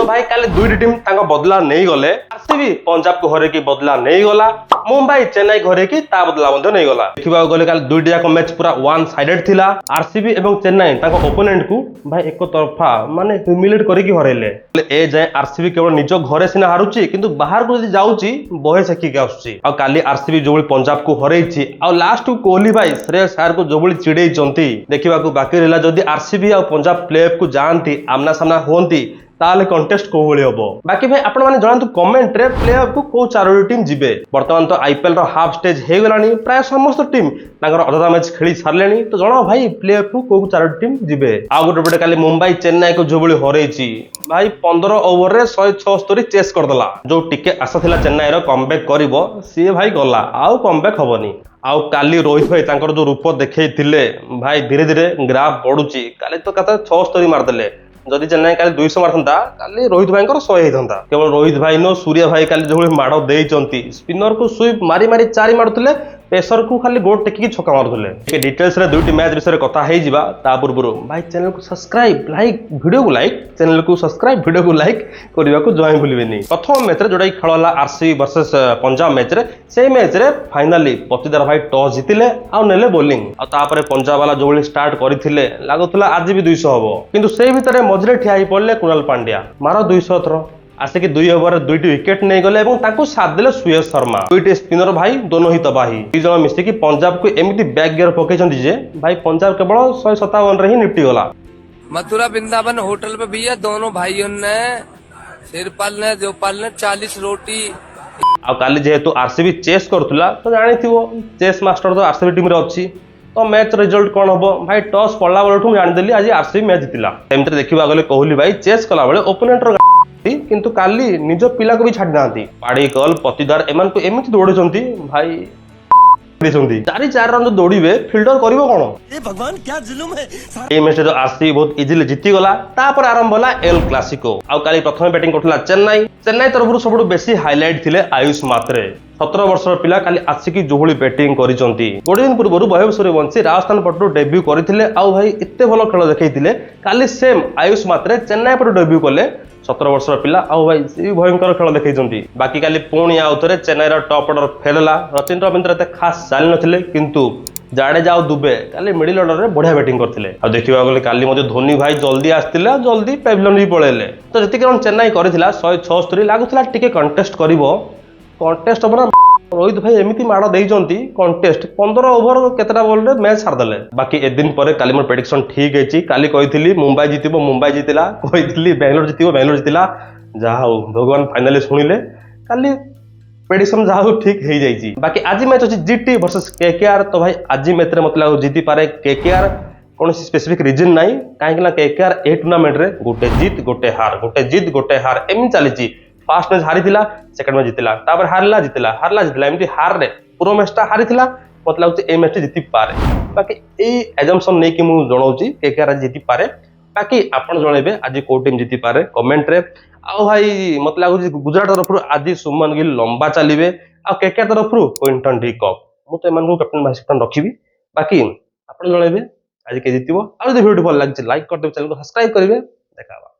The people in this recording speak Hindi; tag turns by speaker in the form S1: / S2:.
S1: भाई काली दुईटी टीम बदला नहीं गले आरसीबी पंजाब को हरे की बदला नहीं गला मुंबई चेन्नई घरे की ता बदला नहीं गला देखा गले काली दुईटी जाक मैच पूरा वन साइडेड थिला आरसीबी एवं चेन्नई ओपोनेंट को भाई एक तरफा माने ह्यूमिलेट करके हरैले ए जाए आरसीबी केवल निज घरे सिना हारुची किंतु बाहर को जदी जाउची बहे सेकी आसुची आ काली आरसीबी जो पंजाब को हरैची आ लास्ट को कोहली भाई श्रेयस अय्यर को जो चिड़े चंती देखा बाकी रहा जदि आरसीबी आ पंजाब प्ले ऑफ को जानती आमना सामना होती ताले कंटेस्ट को भली हबो बाकी भाई आपण माने जणांतु कमेंट रे प्ले ऑफ को को चारोटी टीम जिबे वर्तमान तो आईपीएल रो हाफ स्टेज हे गलानी प्राय समस्त टीम तांगर अधा मैच खेली सारलेनी तो जणो भाई प्ले ऑफ को चारोटी टीम जिबे आ गोटे पटे काली मुंबई चेन्नई को जो भली हरैची भाई 15 ओवर रे 176 चेस कर दला जो टिके आशा थिला चेन्नई रो कमबैक करिवो सी भाई गला आउ कमबैक हबनी आउ काली रोहित भाई तांकर जो रूप देखैथिले भाई धीरे धीरे ग्राफ बढ़ुची काली तो कथा 76 मार देले जदि चेन्नई काली 200 मारता काली रोहित भाई 100 होता केवल रोहित भाई नो सूर्य भाई काली जो माड़ देइचंती स्पिनर को स्वीप मारी मारी 4 मारुले पेसर को खाली गोट टेकी छक्का मारुले डिटेल्स रे दुईटी मैच विषय कथा हे जिबा ता पूर्व भाई चैनल को सब्सक्राइब लाइक वीडियो को लाइक चैनल को सब्सक्राइब वीडियो को लाइक करबा को जॉइन भूलिबेनी प्रथम मैच रे जोडा खेलला आरसीबी वर्सेस पंजाब मैच रे से मैच रे फाइनली पतिदार भाई टॉस जीतिले आ नेले बॉलिंग आ तापर पंजाब वाला जो स्टार्ट करथिले लागुतला आज भी 200 हबो किंतु से भीतर मझरे ठिया ही पड़ले कुणाल पांड्या मारो 200 थ्रो आसिक 2 ओवर 2टी विकेट नहीं गले साथ देले सुयश शर्मा 2टी स्पिनर भाई दोनों ही तबाही 2 जन मिसिकी पंजाब को एमिति बैक गियर पकेचंती जे भाई पंजाब केवल 157 रे ही निपटी गला
S2: मथुरा वृंदावन होटल पे भैया दोनों भाइयों ने सिरपाल ने जोपाल ने 40 रोटी
S1: आ काली जेहेतु आरसीबी चेस करथुला तो जानिथिवो चेस मास्टर तो आरसीबी टीम रे अछि तो मैच रिजल्ट कौन हम भाई टॉस पड़ला बेलू जानीदेली आज आरसीबी मैच जीतिला एमती देखा गले कोहली भाई चेस कला बेले ओपोनेंट किंतु काली निज पिला को भी छाड़ी ना पाड़ीकल पतिदार एमान को एमती दौड़े भाई 4 रन दौड़े फिल्डर कर
S3: भगवान क्या जुलुम है
S1: ये मैच जो आरसीबी बहुत इजिली जीती गला तापर आरंभ होला एल क्लासिको आ काली प्रथम बैटिंग करथला चेन्नई तरफ सबुठ बेसी हाइलाइट थिले आयुष मात्रे 17 वर्षर पिला काली आसिकी जोहली बैटिंग करिसंती गोटे दिन पूर्व वैभव सूर्यवंशी राजस्थान पटु डेब्यू करथिले आ भाई एते भलो खेल देखैथिले काली सेम आयुष मात्रे चेन्नई पटु डेब्यू कले 17 वर्षर पिला आ भाई से भयंकर खेल देखैचंती बाकी काली पुणी आउथरे चेन्नई रो टॉप ऑर्डर फेलला रचिन रविंद्र एते खास चाली नथिले किंतु जाडेजा और दुबे काली मिडिल ऑर्डर रे बढ़िया बैटिंग करथिले आ देखिबा गले काली मते धोनी भाई जल्दी आस्तिला जल्दी पेविलियन भी पळेले तो जति रन चेन्नई करथिला 176 लागुथिला टिके कंटेस्ट करिवो कंटेस्ट अपना रोहित भाई एमिति माड़ देइचंती कंटेस्ट 15 ओवर केतरा बॉल रे मैच हार देले बाकी ए दिन परे काली मोर प्रेडिक्शन ठीक हेची काली कहिथिली मुंबई जीतिबो मुंबई जीतिला कहिथिली बेंगलोर जीतिबो बेंगलोर जीतिला जा हो भगवान फाइनली सुनिले काली प्रेडिक्शन जा हो ठीक हे जाईची बाकी आज मैच अछि जीटी वर्सेस केकेआर तो भाई आज मैच रे मतलब जीति पारे केकेआर कौन स्पेसिफिक रीजन नाही काहे कि केकेआर ए टूर्नामेंट रे गोटे जीत गोटे हार एमि चलीची फास्ट मैच हारी सेकंड मैच जीतिला तापर हारला एमती हार रे पूरा मैचटा हारी मतलब ए मैच जीति पारे बाकी ए एजम्पशन नहीं कि मु जणाउची केकेआर जीति पारे बाकी आपण जणेबे आज को टीम जीति पारे कमेंट रे आ भाई मत लागुची गुजरात तरफ आज सुमन गिल लंबा चलिबे आ केकेआर तरफ क्विंटन डी कप मु तो एमान को कैप्टन वाइस कैप्टन रखिबी बाकी आपण जणेबे आज के जीतिबो आ जदि वीडियो भल लागछि लाइक कर देबे चैनल को सब्सक्राइब करिवे देखाबा।